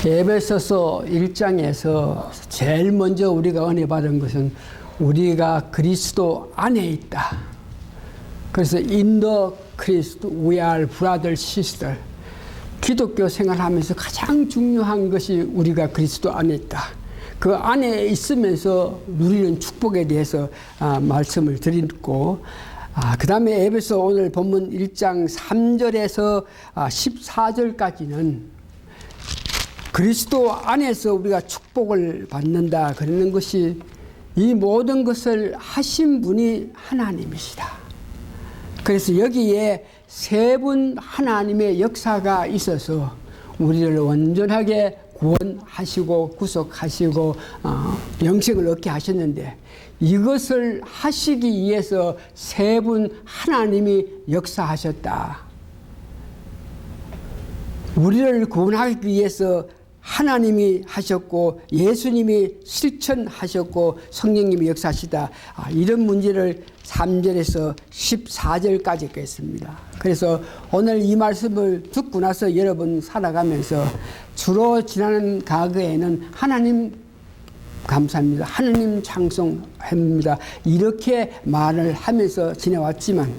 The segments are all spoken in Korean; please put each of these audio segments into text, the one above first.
에베소서 1장에서 제일 먼저 우리가 은혜 받은 것은 우리가 그리스도 안에 있다. 그래서 in the Christ we are brother, sister. 기독교 생활하면서 가장 중요한 것이 우리가 그리스도 안에 있다. 그 안에 있으면서 누리는 축복에 대해서 말씀을 드렸고, 그 다음에 에베소 오늘 본문 1장 3절에서 14절까지는 그리스도 안에서 우리가 축복을 받는다 그러는 것이 이 모든 것을 하신 분이 하나님이시다. 그래서 여기에 세 분 하나님의 역사가 있어서 우리를 온전하게 구원하시고 구속하시고 영생을 얻게 하셨는데, 이것을 하시기 위해서 세 분 하나님이 역사하셨다. 우리를 구원하기 위해서 하나님이 하셨고 예수님이 실천하셨고 성령님이 역사하시다. 이런 문제를 3절에서 14절까지 했습니다. 그래서 오늘 이 말씀을 듣고 나서 여러분 살아가면서 주로 지나는 과거에는 하나님 감사합니다, 하나님 찬송합니다, 이렇게 말을 하면서 지내왔지만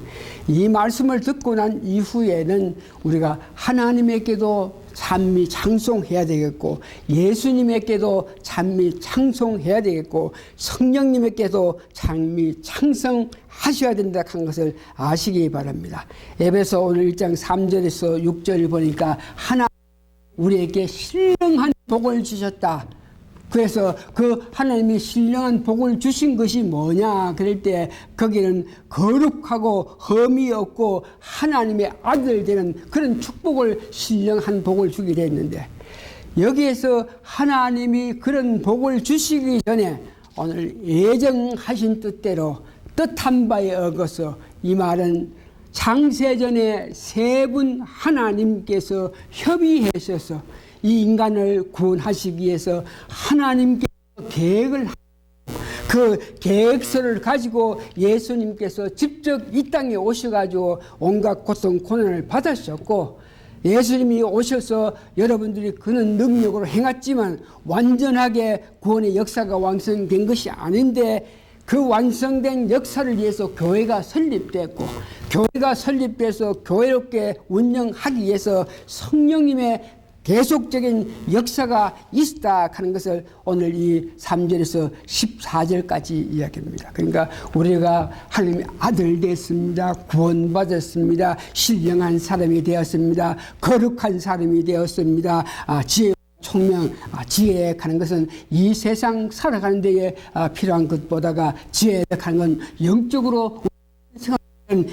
이 말씀을 듣고 난 이후에는 우리가 하나님에게도 찬미 찬송해야 되겠고, 예수님에게도 찬미 찬송해야 되겠고, 성령님에게도 찬미 찬송하셔야 된다 하는 것을 아시기 바랍니다. 에베소 오늘 1장 3절에서 6절을 보니까 하나님 우리에게 신령한 복을 주셨다. 그래서 그 하나님이 신령한 복을 주신 것이 뭐냐 그럴 때 거기는 거룩하고 흠이 없고 하나님의 아들 되는 그런 축복을, 신령한 복을 주기로 했는데, 여기에서 하나님이 그런 복을 주시기 전에 오늘 예정하신 뜻대로 뜻한 바에 어겨서, 이 말은 창세전에 세 분 하나님께서 협의하셔서 이 인간을 구원하시기 위해서 하나님께서 계획을 하고, 그 계획서를 가지고 예수님께서 직접 이 땅에 오셔가지고 온갖 고통 고난을 받으셨고, 예수님이 오셔서 여러분들이 그는 능력으로 행했지만 완전하게 구원의 역사가 완성된 것이 아닌데, 그 완성된 역사를 위해서 교회가 설립됐고, 교회가 설립돼서 교회롭게 운영하기 위해서 성령님의 계속적인 역사가 있다 하는 것을 오늘 이 3절에서 14절까지 이야기합니다. 그러니까 우리가 하나님의 아들 됐습니다, 구원받았습니다, 신령한 사람이 되었습니다, 거룩한 사람이 되었습니다, 지혜 총명, 지혜에 가는 것은 이 세상 살아가는 데에 필요한 것보다가 지혜에 가는 건 영적으로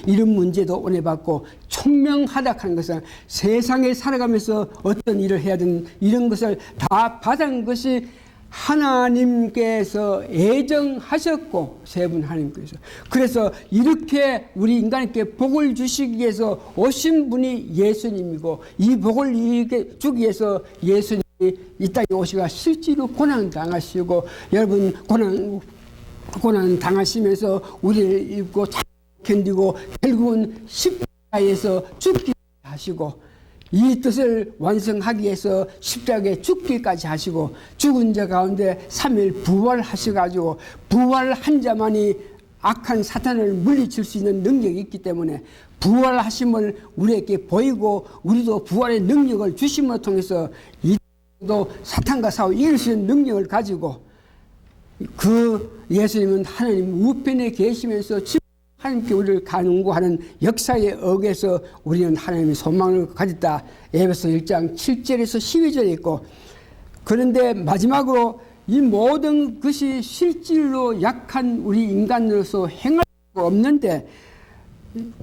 이런 문제도 은혜 받고, 총명하다 하는 것은 세상에 살아가면서 어떤 일을 해야 되는 이런 것을 다 받은 것이 하나님께서 애정하셨고, 세 분 하나님께서. 그래서 이렇게 우리 인간에게 복을 주시기 위해서 오신 분이 예수님이고, 이 복을 주기 위해서 예수님이 이 땅에 오시가 실제로 고난 당하시고, 여러분 고난 당하시면서 우리를 입고 견디고 결국은 십자가에서 죽기 하시고, 이 뜻을 완성하기 위해서 십자가에 죽기까지 하시고, 죽은 자 가운데 3일 부활하셔가지고, 부활한 자만이 악한 사탄을 물리칠 수 있는 능력이 있기 때문에 부활하심을 우리에게 보이고, 우리도 부활의 능력을 주심을 통해서 이도 사탄과 싸워 이길 수 있는 능력을 가지고, 그 예수님은 하나님 우편에 계시면서 하나님께 우리를 간구하는 역사에 의해서 우리는 하나님의 소망을 가졌다. 에베소 1장 7절에서 12절에 있고, 그런데 마지막으로 이 모든 것이 실질로 약한 우리 인간으로서 행할 수가 없는데,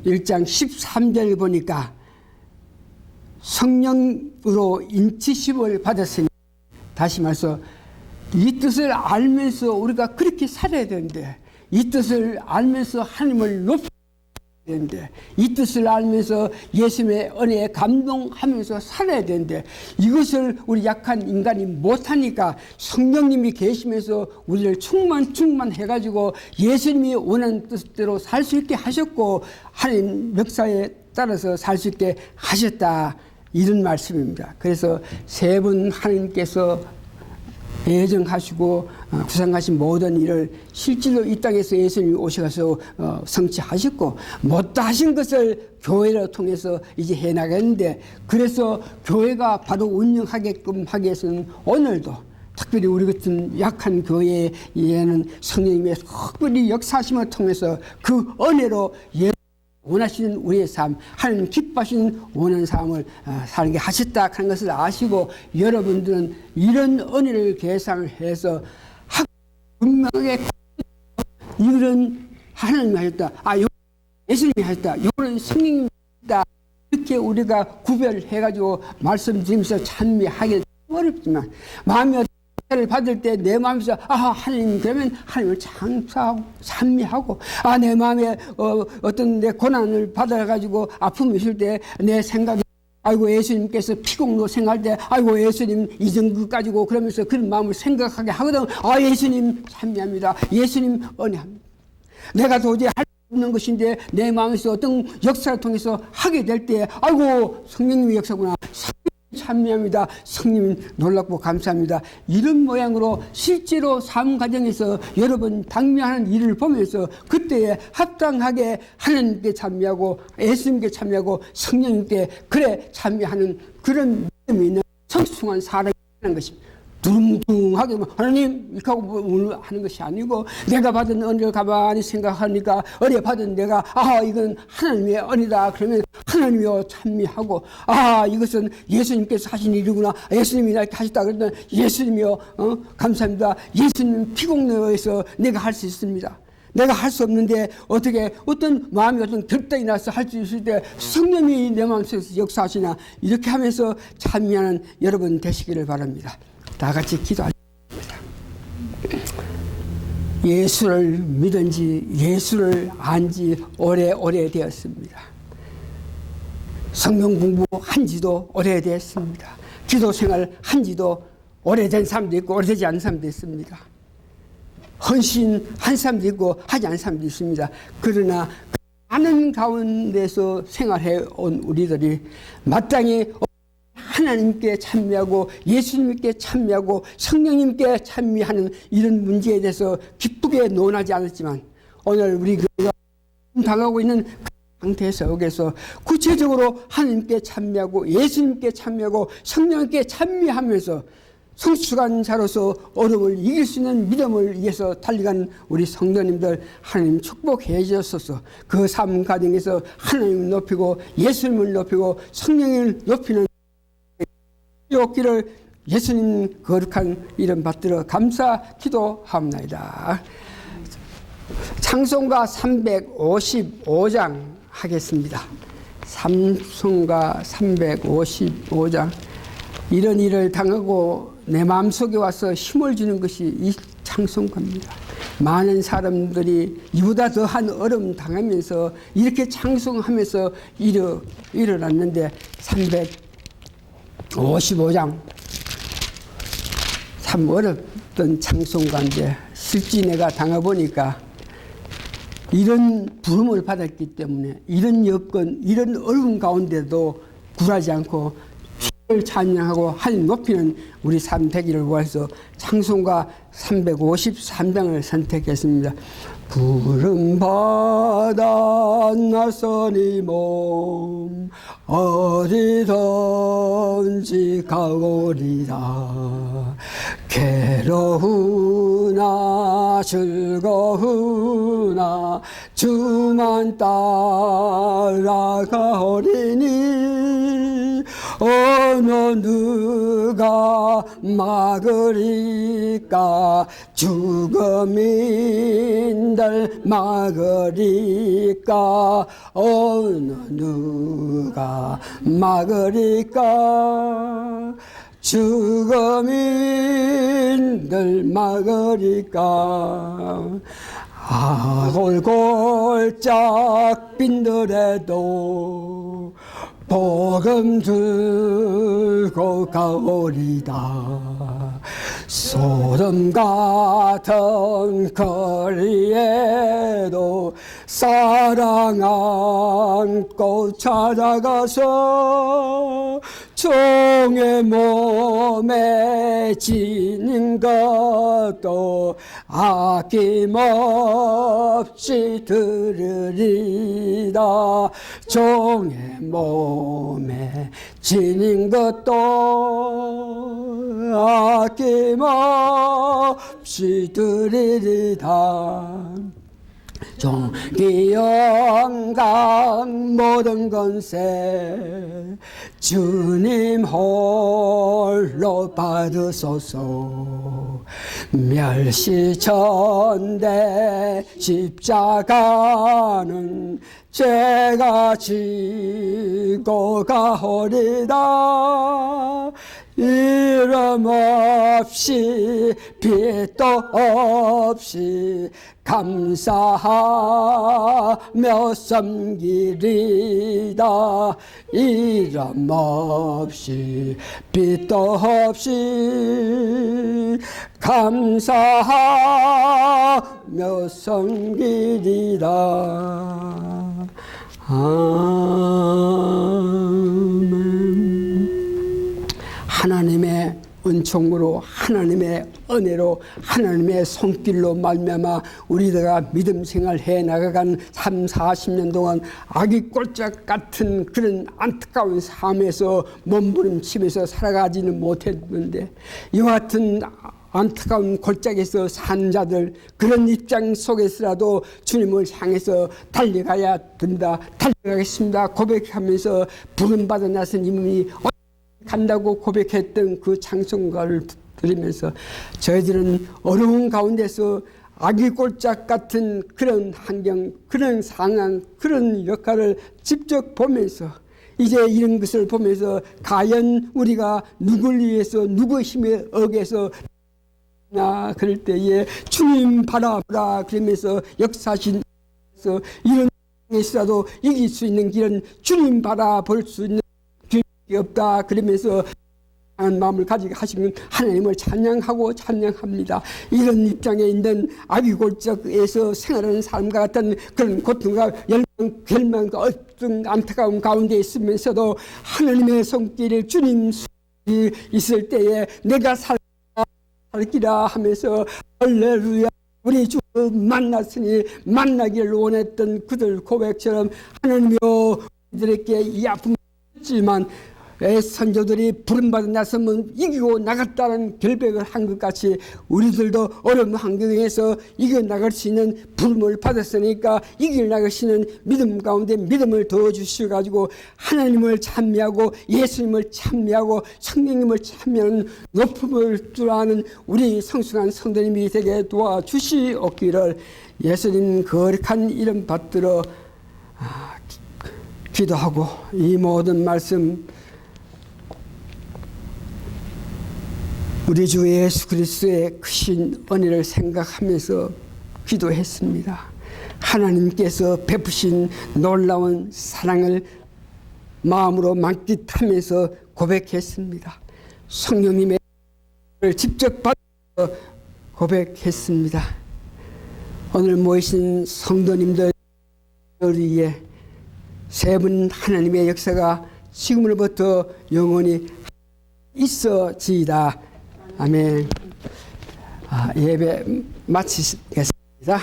1장 13절 보니까 성령으로 인치심을 받았으니, 다시 말해서 이 뜻을 알면서 우리가 그렇게 살아야 되는데, 이 뜻을 알면서 하나님을 높여야 되는데, 이 뜻을 알면서 예수님의 은혜에 감동하면서 살아야 되는데, 이것을 우리 약한 인간이 못하니까 성령님이 계시면서 우리를 충만해가지고 예수님이 원하는 뜻대로 살 수 있게 하셨고, 하나님 역사에 따라서 살 수 있게 하셨다. 이런 말씀입니다. 그래서 세 분 하나님께서 예정하시고 구상하신 모든 일을 실질로 이 땅에서 예수님이 오셔서 성취하셨고 못다하신 것을 교회를 통해서 이제 해나가는데, 그래서 교회가 바로 운영하게끔 하기 위해서는 오늘도 특별히 우리 같은 약한 교회에는 성령님의 특별히 역사하심을 통해서 그 은혜로 원하시는 우리의 삶, 하나님 기뻐하시는 원하는 삶을 살게 하셨다 하는 것을 아시고, 여러분들은 이런 은혜를 계산해서 분명하게 이런 하나님이 하셨다, 예수님이 하셨다, 이거는 성령님이 하셨다, 이렇게 우리가 구별해가지고 말씀드리면서 찬미하기 어렵지만, 마음이 를 받을 때 내 마음에서 하나님, 그러면 하나님을 찬송하고 찬미하고, 내 마음에 어떤 내 고난을 받아가지고 아픔이 있을 때 내 생각이 아이고 예수님께서 피공로 생각할 때 아이고 예수님 이정도 가지고 그러면서 그런 마음을 생각하게 하거든. 예수님 찬미합니다. 예수님 은혜합니다. 내가 도저히 할 수 없는 것인데 내 마음에서 어떤 역사를 통해서 하게 될 때 아이고 성령님의 역사구나, 찬미합니다. 성님 놀랍고 감사합니다. 이런 모양으로 실제로 삶 과정에서 여러분 당면하는 일을 보면서 그때에 합당하게 하나님께 찬미하고 예수님께 찬미하고 성령님께 그래 찬미하는 그런 믿음이 있는 성숙한 사람이 되는 것입니다. 두둥둥하게 하나님 이렇게 하고 하는 것이 아니고, 내가 받은 은혜를 가만히 생각하니까 은혜 받은 내가 이건 하나님의 은혜다 그러면 하나님이여 찬미하고, 이것은 예수님께서 하신 일이구나, 예수님이 이렇게 하셨다 그러면 예수님이여 감사합니다. 예수님 피공로에서 내가 할 수 있습니다. 내가 할 수 없는데 어떻게 어떤 마음이 어떤 결단이 나서 할 수 있을 때 성령이 내 마음속에서 역사하시나, 이렇게 하면서 찬미하는 여러분 되시기를 바랍니다. 다 같이 기도하겠습니다. 예수를 믿은 지, 예수를 안 지 오래 되었습니다. 성경 공부한 지도 오래됐습니다. 기도 생활 한 지도 오래된 사람도 있고 오래되지 않은 사람도 있습니다. 헌신한 사람도 있고 하지 않은 사람도 있습니다. 그러나 많은 가운데서 생활해 온 우리들이 마땅히 하나님께 찬미하고 예수님께 찬미하고 성령님께 찬미하는 이런 문제에 대해서 기쁘게 논하지 않았지만, 오늘 우리 교회가 당하고 있는 상태 속에서 구체적으로 하나님께 찬미하고 예수님께 찬미하고 성령님께 찬미하면서 성숙한 자로서 어려움을 이길 수 있는 믿음을 위해서 달려가는 우리 성도님들 하나님 축복해 주셔서 그 삶 과정에서 하나님을 높이고 예수님을 높이고 성령을 높이는 없기를 예수님 거룩한 이름 받들어 감사 기도합니다. 찬송가 355장 하겠습니다. 찬송가 355장. 이런 일을 당하고 내 마음속에 와서 힘을 주는 것이 이 찬송가입니다. 많은 사람들이 이보다 더한 어려움 당하면서 이렇게 찬송하면서 일어났는데 355장 참 어렵던 찬송가인데 실제 내가 당해보니까 이런 부름을 받았기 때문에 이런 여건, 이런 어려운 가운데도 굴하지 않고 주를 찬양하고 하나님 높이는 우리 삶 되기를 원해서 찬송가 353장을 선택했습니다. 부름받아 나서니 몸 어디든지 가오리다. 괴로우나 즐거우나 주만 따라가오리니 어느 누가 막으리까. 죽음인들 막으리까. 어느 누가 막으리까. 죽음인들 막으리까. 골골짝 빈들에도 복음 들고 가오리다. 소돔 같은 거리에도 사랑 안고 찾아가서 종의 몸에 지닌 것도 아낌없이 들으리다. 종의 몸에 지닌 것도 아낌없이 들으리다. 종기 영광 모든 권세 주님 홀로 받으소서. 멸시천대 십자가는 제가 지고 가오리다. 이름 없이 빛도 없이 감사하며 섬기리다. 이름 없이 빛도 없이 감사하며 섬기리다. 아멘. 하나님의 은총으로, 하나님의 은혜로, 하나님의 손길로 말미암아 우리가 믿음 생활 해 나가간 30-40년 동안 아기 꼴짝 같은 그런 안타까운 삶에서 몸부림치면서 살아가지는 못했는데, 이와 같은 안타까운 골짜기에서 산 자들, 그런 입장 속에서라도 주님을 향해서 달려가야 된다, 달려가겠습니다 고백하면서 부름받은 나선님이 간다고 고백했던 그 찬송가를 들으면서 저희들은 어려운 가운데서 아기 꼴짝 같은 그런 환경, 그런 상황, 그런 역할을 직접 보면서 이제 이런 것을 보면서 과연 우리가 누굴 위해서, 누구의 힘에 의해서 그럴 때에 주님 바라보라 그러면서 역사하신 이런 상황에서라도 이길 수 있는 길은 주님 바라볼 수 있는 없다 그러면서 마음을 가지고 하시면 하나님을 찬양하고 찬양합니다. 이런 입장에 있는 아기 골짜기에서 생활하는 사람과 같은 그런 고통과 열망, 결망과 어떤 안타까운 가운데 있으면서도 하나님의 손길을 주님 있을 때에 내가 살기라 하면서 할렐루야 우리 주 만났으니 만나기를 원했던 그들 고백처럼 하나님이여 우리들에게 이 아픔을 줬지만 선조들이 부름받은 나서면 이기고 나갔다는 결백을 한 것 같이 우리들도 어려운 환경에서 이겨나갈 수 있는 부름을 받았으니까 이겨나갈 수 있는 믿음 가운데 믿음을 더 주셔가지고 하나님을 찬미하고 예수님을 찬미하고 성령님을 찬미하는 높음을 줄 아는 우리 성숙한 성도님이 되게 도와주시옵기를 예수님 거룩한 이름 받들어 기도하고 이 모든 말씀 우리 주 예수 그리스도의 크신 은혜를 생각하면서 기도했습니다. 하나님께서 베푸신 놀라운 사랑을 마음으로 만끽하면서 고백했습니다. 성령님의 직접 받아 고백했습니다. 오늘 모이신 성도님들 위에 세 분 하나님의 역사가 지금으로부터 영원히 있어지이다. 아멘. 예배 마치겠습니다.